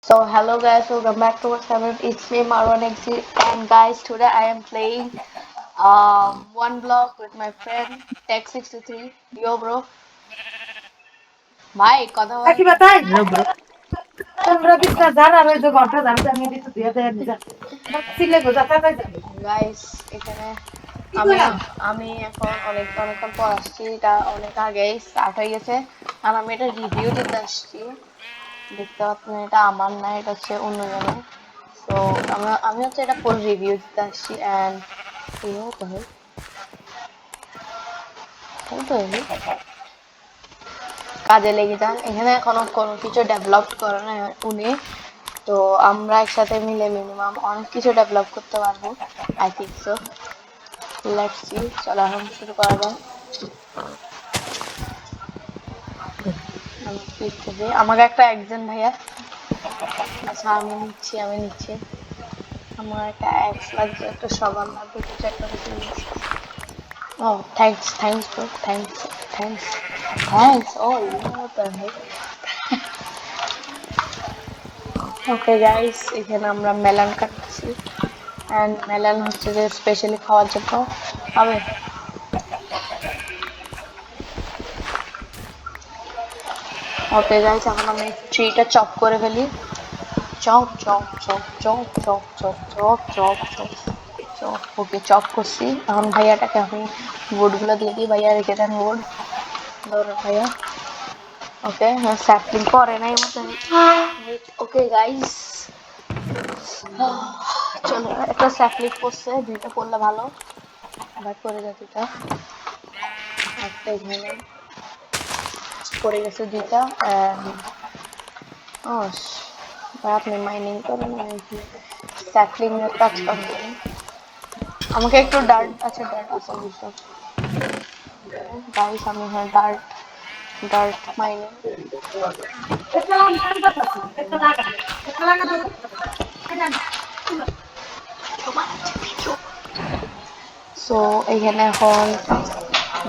So hello guys, welcome back to our channel. It's me Marwan XZ, and guys, today I am playing one block with my friend Tech63. Yo bro, ভাই কথা বল। কি বাতাই hello bro তোমরা বিছনা জানা রইছো ঘন্টা জানতে আমি দিতে দিয়ে দেয় নিজা সিলে গো যাতা তাই যাবে গাইস এখানে কি আমি কইলাম আমি এখন অনেকক্ষণ পর আসছি, এটা অনেক আগেই স্টার্ট হয়ে গেছে। আর আমি এটা রিভিউ দিতে আসছি। দেখতে পাচ্ছেন এটা আমার না, এটা হচ্ছে অন্যজনের। তো আমি হচ্ছে এটা ফুল রিভিউ দিতে আসছি। অ্যান্ড ভাই কাজে লেগে যান। এখানে এখনো কোনো কিছু ডেভেলপ করে না উনি, তো আমরা একসাথে মিলে মিনিমাম অনেক কিছু ডেভেলপ করতে পারবো। I think so. Let's see, চলো এখন শুরু করা যায়। আমি পিসতেছি আমাকে একটা একজন ভাইয়া। আচ্ছা আমি নিচ্ছি। আমার একটা এক্স লাগবে, একটা সবার লাগবে, কিছু একটা প্লিজ। ও থ্যাঙ্কস ব্রো, থ্যাঙ্কস। ও ভাই। ওকে গাইস, এখানে আমরা মেলন কাটতেছি। অ্যান্ড মেলন হচ্ছে যে স্পেশালি খাওয়ার জন্য হবে। ওকে গাইস, এখন আমি ট্রিটা চপ করে ফেলি। চপ। ওকে, চপ করছি। এখন ভাইয়াটাকে আমি বোর্ডগুলো দিয়ে দিই। ভাইয়া রেখে দেন বোর্ড। ধরুন ভাইয়া। ওকে, হ্যাঁ স্যাপলিং করে নাই মতো। ওকে গাইস, চলো একটা স্যাপলিং করছে, দুইটা করলে ভালো। আবার করে যায় দুইটা, একটা এখানে পড়ে গেছে দুইটা। ও ভাই, আপনি মাইনিং করেন নাকি স্যাপলিং এর কাজ করেন? আমাকে একটু ডার্ট আছে, ডার্ট আছে বুঝলাম। গাইস আমি হ্যাঁ ডার্ট মাইনিং। এটা আমার কথা এটা লাগা এটা লাগা দাও এটা সো এখানে এখন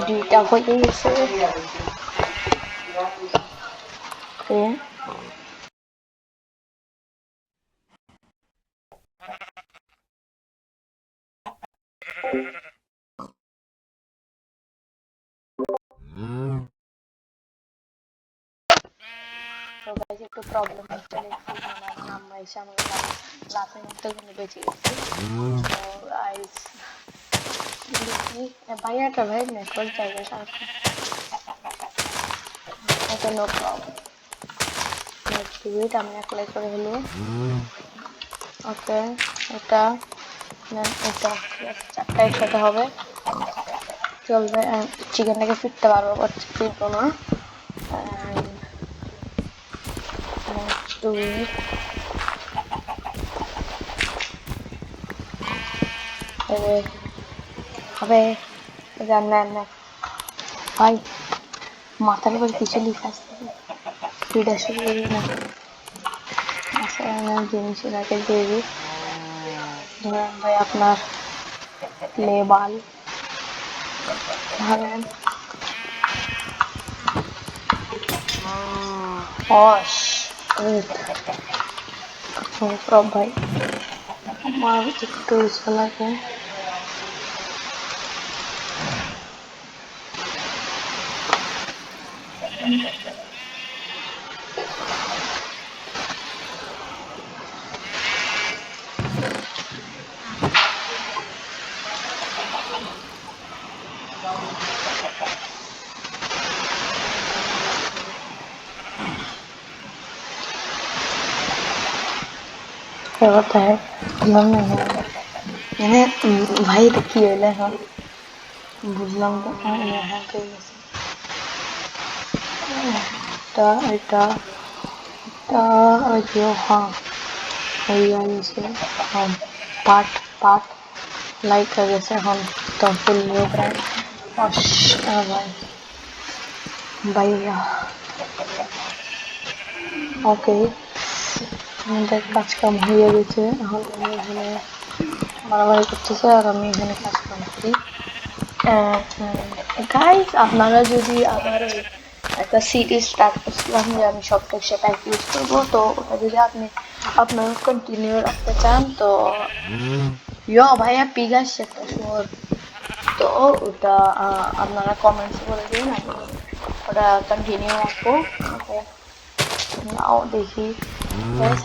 দুইটা হয়ে গেছে। ওকে, তো গাইস একটু প্রবলেম হচ্ছে, দেখছি মানে আমার আম্মা এসে আমাকে লাথি মারতে কিন্তু বেঁচে গেছি। তো গাইস দেখি ভাইয়াটা ভাই নেটওয়ার্ক জায়গায় সারাক্ষণ। Okay, no problem, let's do it. আমি অ্যাপ্লাই করে হলো। ওকে, এটা এটা চারটা একসাথে হবে, চলবে। চিকেনটাকে ফিরতে পারবো, বাট ফিরবো না। টু হবে রান্না ভাই, মাথার উপর কিছু লিখে আসতে ফিড শুরু করি না। আচ্ছা, জিনিসের আগে দিয়ে দিই। ধরেন ভাই আপনার লেবাল ধরেন অস প্রব ভাই, আমার একটু ইচ্ছা লাগে। क्या होता है বুঝলাম না মানে ভাই এটা কি হইলো এখন বুঝলাম তো। হ্যাঁ ঠিক আছে, এটা এটা এটা ওই যে হ্যাঁ হইয়া গেছে। হ্যাঁ, পাট পাট লাইক হয়ে গেছে এখন। তো ফুল নিউ ব্র্যান্ড ভাই ভাইয়া। ওকে, আমাদের কাজ কাম হয়ে গেছে। এখন আমি এখানে মারামারি করতেছে আর আমি এখানে কাজ কাম করি। গাইস আপনারা যদি আমার একটা সিরিজ স্টার্ট করছিলাম যে আমি সব টেক্সচার প্যাক ইউজ করবো, তো ওটা যদি আপনারা কন্টিনিউ রাখতে চান তো ভাইয়া পিগ আসছে একটা শুয়োর, তো ওটা আপনারা কমেন্টস করে দিন, আমি ওটা কন্টিনিউ রাখবো। ওকে, নাও দেখি guys,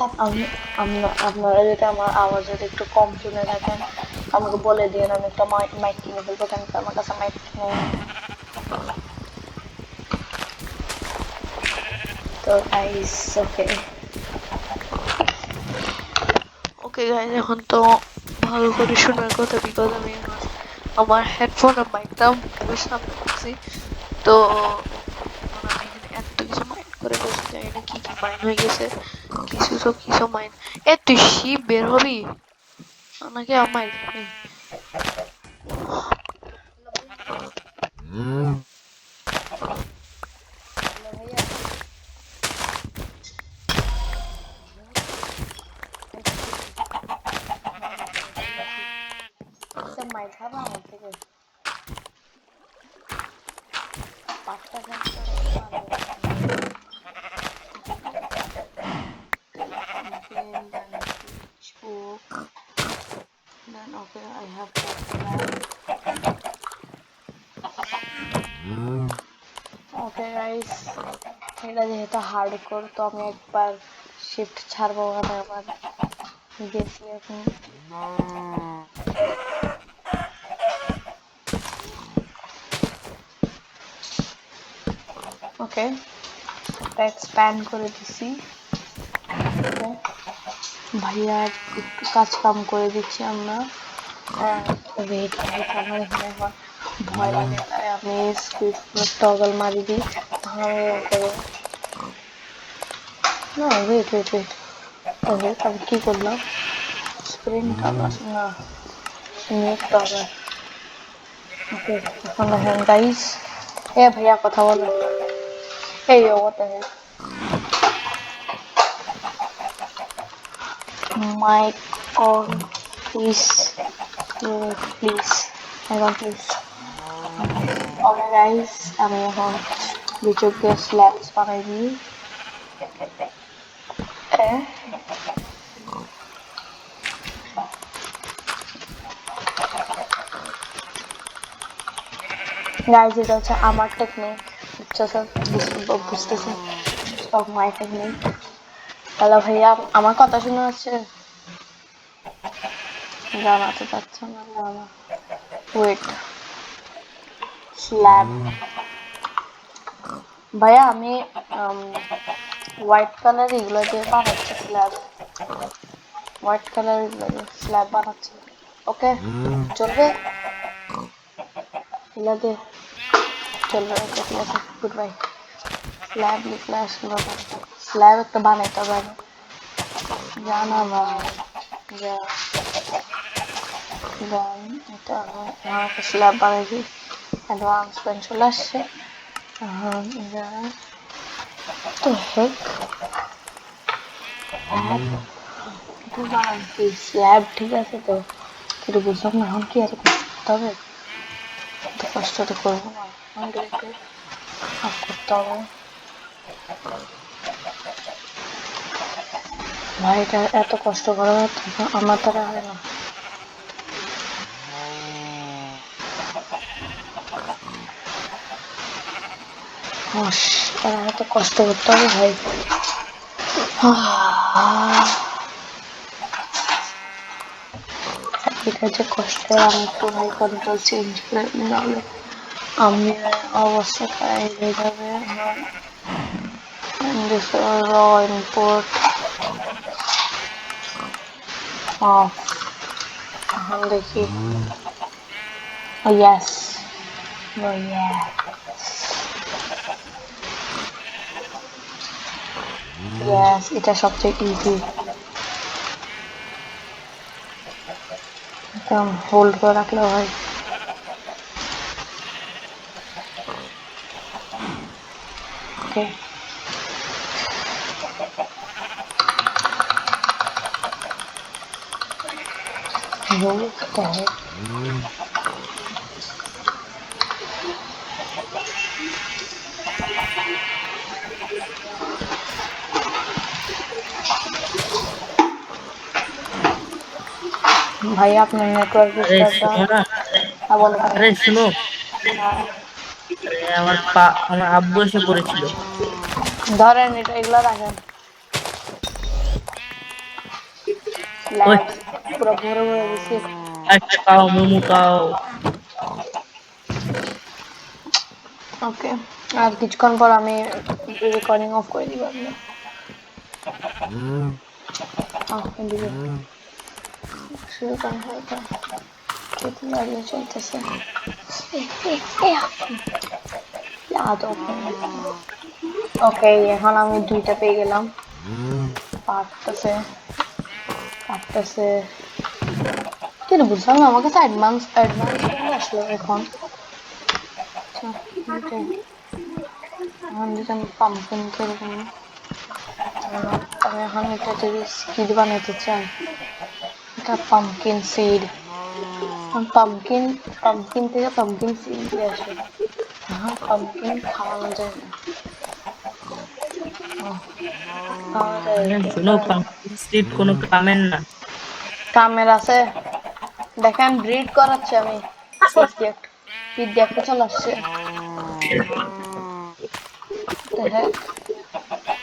আপনারা যদি আমার আওয়াজ যদি একটু কম শুনে থাকেন আমাকে বলে দিন, আমি একটা মাইক কিনে ফেলবো, কেন কি আমার কাছে মাইক নেই। তো গাইস ওকে ওকে গাইস, এখন তো ভালো করে শোনার কথা, বিকজ আমি এখন আমার হেডফোন আর মাইকটা মুখের সামনে করছি, তো এখন আমি এখানে এত কিছু মাইন্ড করে বসে যাই না, কি কি মাইন্ড হয়ে গেছে, কিছু মাইন্ড। তুই শিপ বের হবি নাকি আমার মাইর খাবা আমার থেকে পাঁচটা then okay I have okay guys, এটা যেহেতু হার্ডকোর তো আমি একবার শিফট ছাড়বো, আমি আবার গেছি এখন। ওকে, এক্সপ্যান্ড করে দিছি। ওকে ভাইয়া একটু কাজ কাম করে দিচ্ছি আমরা। ওয়েট আমার এখানে এখন ভয় লাগে, তাই আমি টগল মারি দিই, তাহলে করে না। ওয়েট ওয়েট ওয়েট ওয়েট আমি কি করলাম, স্ক্রিন টগল না, নেট টগল। ওকে এখন দেখেন গাইস, ভাইয়া কথা বলো। what the hell, mic on please, please এখন please। ওকে গাইস, আমি এখন দুচোখে স্ল্যাবস বানাই দিই। গাইস এটা হচ্ছে আমার টেকনিক, বুঝতেছেন, সব মাই টেকনিক। হ্যালো ভাইয়া, আমার কথা শুনে যাচ্ছে? জানাতে চাচ্ছে না, জানা। ওয়েট, স্ল্যাব ভাইয়া আমি হোয়াইট কালার এগুলো দিয়ে বানাচ্ছি স্ল্যাব, হোয়াইট কালার এগুলো দিয়ে স্ল্যাব বানাচ্ছি। ওকে চলবে, এগুলো দিয়ে চলবে। ওকে ঠিক আছে, গুড বাই। স্ল্যাব লিখলে আসলো, স্ল্যাব একটা বানাইতে হবে জানা ভাই, যা এটা আমার স্ল্যাব বানাইছি, অ্যাডভান্সমেন্ট চলে আসছে। তো হেক স্ল্যাব ঠিক আছে, তো কিন্তু বুঝলাম না এখন কি আর করতে হবে, এত কষ্ট তো করবো না, একটু করতে হবে। ভাই এটা এত কষ্ট করা আমার দ্বারা হয় না। এত কষ্ট করতে হবে ভাই, এটা যে কষ্ট, আমি একটু ভাই কন্ট্রোল চেঞ্জ করে নাহলে আমি অবস্থা খারাপ হয়ে যাবে। র ইম্পোর্ট অফ, এখন দেখি। ইয়াস ইয়াস, এটা সবচেয়ে ইজি, একদম হোল্ড করে রাখলে হয়। ওকে ভাই আপনার নেটওয়ার্ক আরে ইস্যুটা। শোনো না, হ্যাঁ বলো ভাই। আরে শোনো, হ্যাঁ, আরে আমার আব্বু এসে পড়েছিল। ধরেন এটা এগুলা রাখেন। ওই স্ল্যাব পুরো ভরে ভরে দিছি। একটা কাও মোমো কাও। ওকে, আর কিছুক্ষণ পর আমি রেকর্ডিং অফ করে দিব। এদিকে শুরু করা হয়তো খেতে দাঁড়িয়ে চলতেছে। ওকে, এখন আমি দুইটা পেয়ে গেলাম। পারতেছে পারতেছে কিন্তু বুঝলাম না, আমার কাছে অ্যাডভান্স অ্যাডভান্স কেন আসলো এখন। আচ্ছা, দুইটাই। এখন যদি আমি পাম্পকিন কিরকম, আমি এখন এটা যদি স্কিড বানাতে চাই, এটা পাম্পকিন সিড, পাম্পকিন পাম্পকিন থেকে পাম্পকিন সিড দিয়ে আসে। হ্যাঁ, পাম্পকিন খাওয়ানো যায় না। ও, খাওয়া যায় আরে কিন্তু শোনো, পাম্পকিন সিড কোনো কামের না। কামের আছে। দেখেন ব্রিড করাচ্ছি আমি। পিট দিয়ে একটা চলে আসছে। দেখেন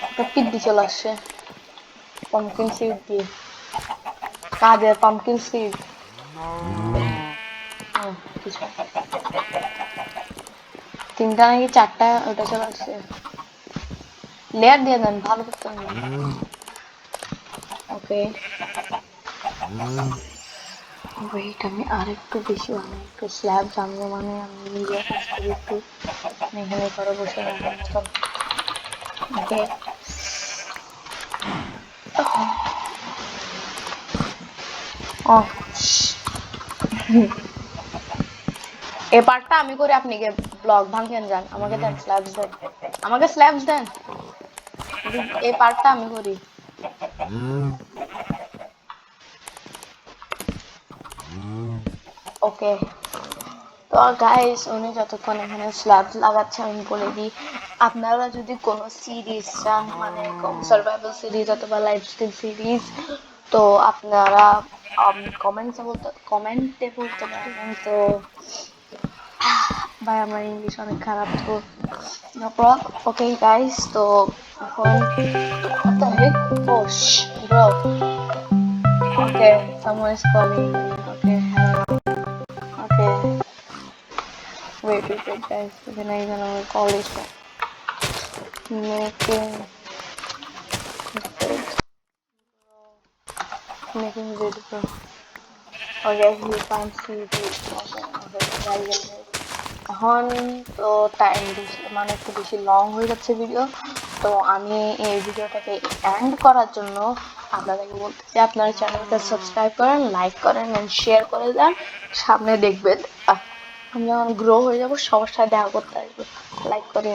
একটা পিট দিয়ে চলে আসছে পাম্পকিন সিড দিয়ে। কাদের পাম্পকিন সিড? কিছু তিনটা নাকি চারটা ওটা চলে আসছে। লেয়ার দিয়ে দেন, ভালো করতে হবে। ওকে, ওয়েট, আমি আরেকটু বেশি বানাই, একটু স্ল্যাব বানাবো, মানে আমি নিজের কাছ থেকে একটু এখানে করে বসে রাখার মতন। ওকে, ও এই পার্টটা আমি করি, আপনি গিয়ে ব্লক ভাঙেন যান, আমাকে দেন স্ল্যাবস দেন, আমাকে স্ল্যাবস দেন, এই পার্টটা আমি করি। ওকে, তো গাইস উনি যতক্ষণ এখানে স্ল্যাব লাগাচ্ছে আমি বলে দিই, আপনারা যদি কোনো সিরিজ চান, মানে সার্ভাইভাল সিরিজ অথবা লাইফস্টাইল সিরিজ, তো আপনারা কমেন্টে বলতে পারেন। তো ভাই আমার ইংলিশ অনেক খারাপ, তো নো প্রবলেম। ওকে গাইস, তো এখন what the heck? Oh bro, okay, someone is calling me. Okay, hang on. Okay, wait guys, then I gonna call this one. Making making video. Okay, you can't see the এখন তো time বেশি, মানে একটু বেশি long হয়ে যাচ্ছে video. তো আমি এই ভিডিওটাকে এন্ড করার জন্য আপনাদেরকে বলতেছি, আপনারা চ্যানেলটা সাবস্ক্রাইব করেন, লাইক করেন এন্ড শেয়ার করে দেন। সামনে দেখবেন আমি যখন গ্রো হয়ে যাবো সবার সাথে দেখা করতে আসবো। লাইক করে